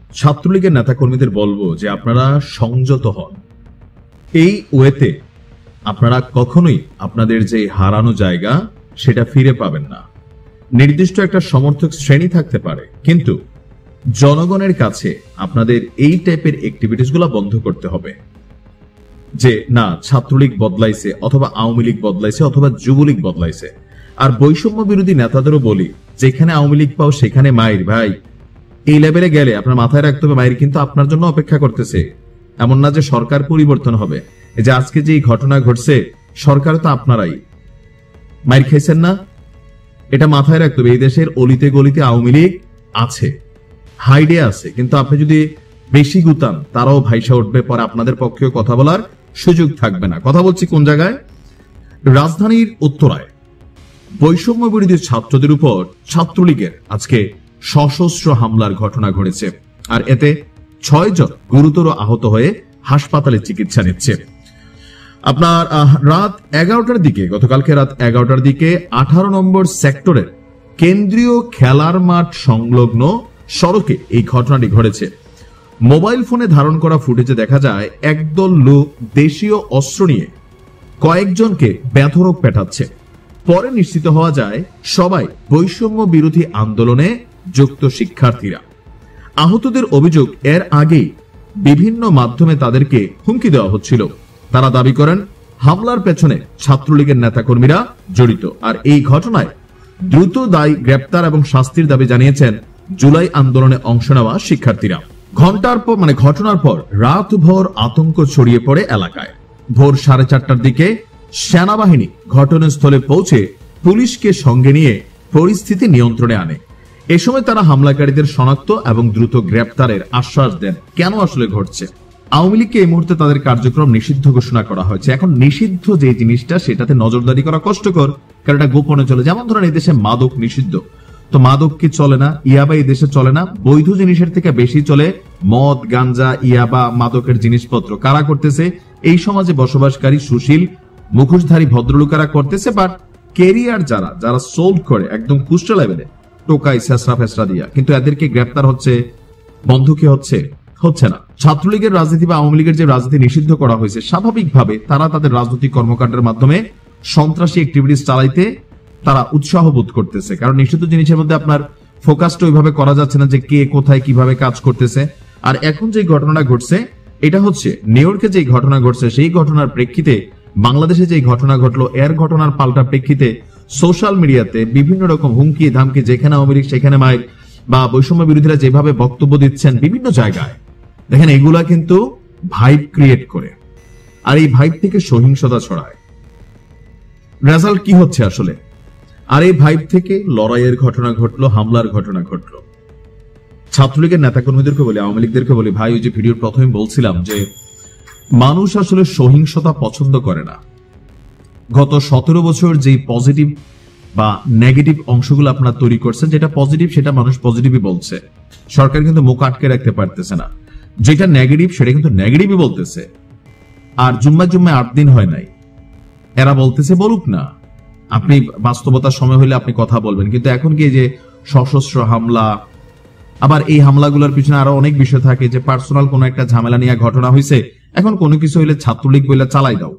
ছাত্রলীগের নেতাকর্মীদের বলবো যে আপনারা সংযত হন। এই ওয়েতে আপনারা কখনোই আপনাদের যে হারানো জায়গা সেটা ফিরে পাবেন না। নির্দিষ্ট একটা সমর্থক শ্রেণী থাকতে পারে, কিন্তু জনগণের কাছে আপনাদের এই টাইপের অ্যাক্টিভিটিস গুলা বন্ধ করতে হবে। যে না ছাত্রলীগ বদলাইছে অথবা আওয়ামী লীগ বদলাইছে অথবা যুবলীগ বদলাইছে। আর বৈষম্য বিরোধী নেতাদেরও বলি, যেখানে আওয়ামী লীগ পাও সেখানে মায়ের ভাই, এই লেভেলে গেলে আপনার মাথায় রাখতে হবে মায়ের কিন্তু আপনার জন্য অপেক্ষা করতেছে। এমন না যে সরকার পরিবর্তন হবে। এই যে আজকে যে ঘটনা ঘটছে, সরকার তো আপনারাই মায়ের খেয়েছেন না, এটা মাথায় রাখতে হবে। এই দেশের অলিতে গলিতে আওয়ামী লীগ আছে, হাইডে আছে, কিন্তু আপনি যদি বেশি গুতান তারাও ভাইসা উঠবে, পরে আপনাদের পক্ষেও কথা বলার সুযোগ থাকবে না। কথা বলছি কোন জায়গায়? রাজধানীর উত্তরায় বৈষম্য বিরোধী ছাত্রদের উপর ছাত্রলীগের আজকে সশস্ত্র হামলার ঘটনা ঘটেছে, আর এতে 6 জন গুরুতর আহত হয়ে হাসপাতালে চিকিৎসা নিচ্ছে। আপনার রাত 11টার দিকে, গতকালকে রাত 11টার দিকে 18 নম্বর সেক্টরের কেন্দ্রীয় খেলার মাঠ সংলগ্ন সড়কে এই ঘটনাটি ঘটেছে। মোবাইল ফোনে ধারণ করা ফুটেজে দেখা যায় একদল লোক দেশীয় অস্ত্র নিয়ে কয়েকজনকে বেধড়ক পেটাচ্ছে। পরে নিশ্চিত হওয়া যায় সবাই বৈষম্য বিরোধী আন্দোলনে যুক্ত শিক্ষার্থীরা। আহতদের অভিযোগ, এর আগেই বিভিন্ন মাধ্যমে তাদেরকে হুমকি দেওয়া হচ্ছিল। তারা দাবি করেন হামলার পেছনে ছাত্রলীগের নেতাকর্মীরা জড়িত। আর এই ঘটনায় দ্রুত দায়ী গ্রেপ্তার এবং শাস্তির দাবি জানিয়েছেন জুলাই আন্দোলনে অংশ নেওয়া শিক্ষার্থীরা। ঘটনার পর রাতভর আতঙ্ক ছড়িয়ে পড়ে এলাকায়। ভোর 4:30টার দিকে সেনাবাহিনী ঘটনাস্থলে পৌঁছে পুলিশকে সঙ্গে নিয়ে পরিস্থিতি নিয়ন্ত্রণে আনে। এ সময় তারা হামলাকারীদের শনাক্ত এবং দ্রুত গ্রেপ্তারের আশ্বাস দেন। কেন আসলে ঘটছে? আওয়ামী লীগকে এই মুহূর্তে তাদের কার্যক্রম নিষিদ্ধ ঘোষণা করা হয়েছে। এখন নিষিদ্ধ যে জিনিসটা, সেটাতে নজরদারি করা কষ্টকর, কারণ এটা গোপনে চলে। যেমন ধরেন এই দেশে মাদক নিষিদ্ধ, তো মাদক কি চলে না? ইয়াবা এই দেশে চলে না? বৈধ জিনিসের থেকে বেশি চলে মদ, গাঞ্জা, ইয়াবা, মাদকের জিনিসপত্র। কারা করতেছে? এই সমাজে বসবাসকারী সুশীল মুখোশধারী ভদ্রলোকেরা করতেছে। বাট কেরিয়ার যারা সোল্ড করে একদম খুচরা লেভেলে, টোকাই ছেসরা ফেসরা দিয়া, কিন্তু এদেরকে গ্রেপ্তার হচ্ছে, বন্ধ কি হচ্ছে না। ছাত্রলীগের রাজনীতি বা আওয়ামী লীগের যে রাজনীতি নিষিদ্ধ করা হয়েছে, স্বাভাবিকভাবে তারা তাদের রাজনৈতিক কর্মকাণ্ডের মাধ্যমে সন্ত্রাসী অ্যাক্টিভিটিস চালাইতে তারা উৎসাহ বোধ করতেছে। কারণ নিষিদ্ধ জিনিসের মধ্যে আপনার ফোকাসটা ওইভাবে করা যাচ্ছে না যে কে কোথায় কিভাবে কাজ করতেছে। আর এখন যে ঘটনা ঘটছে, এটা হচ্ছে নিউ ইয়র্কে যে ঘটনা ঘটছে, সেই ঘটনার প্রেক্ষিতে বাংলাদেশে যে ঘটনা ঘটলো, এর ঘটনার পাল্টা প্রেক্ষিতে সোশ্যাল মিডিয়াতে বিভিন্ন রকম হুমকি ধামকি, যেখানে আওয়ামী লীগ সেখানে মাইক, বা বৈষম্য বিরোধীরা যেভাবে বক্তব্য দিচ্ছেন বিভিন্ন জায়গায়, দেখেন এগুলা কিন্তু ভাইব ক্রিয়েট করে, আর এই ভাইব থেকে সহিংসতা ছড়ায়। রেজাল্ট কি হচ্ছে আসলে? আর এই ভাইব থেকে লড়াইয়ের ঘটনা ঘটলো, হামলার ঘটনা ঘটলো। ছাত্রলীগের নেতাকর্মীদেরকে বলি, আওয়ামী লীগদেরকে বলি, ভাই ওই যে ভিডিওর প্রথমে বলছিলাম যে মানুষ আসলে সহিংসতা পছন্দ করে না। গত 17 বছর যে পজিটিভ বা নেগেটিভ অংশগুলো আপনারা তৈরি করছেন, যেটা পজিটিভ সেটা মানুষ পজিটিভই বলছে, সরকার কিন্তু মুখ আটকে রাখতে পারতেছে না। যেটা নেগেটিভ সেটা কিন্তু নেগেটিভই বলতেছে। আর জুম্মায় 8 দিন হয় নাই, এরা বলতেছে বলুক না, আপনি বাস্তবতার সময় হলে আপনি কথা বলবেন। কিন্তু এখন কি যে সশস্ত্র হামলা, আবার এই হামলাগুলোর পিছনে আরো অনেক বিষয় থাকে, যে পার্সোনাল কোন একটা ঝামেলা নিয়ে ঘটনা হয়েছে, এখন কোনো কিছু হইলে ছাত্রলীগ বইলা চালাই দাও,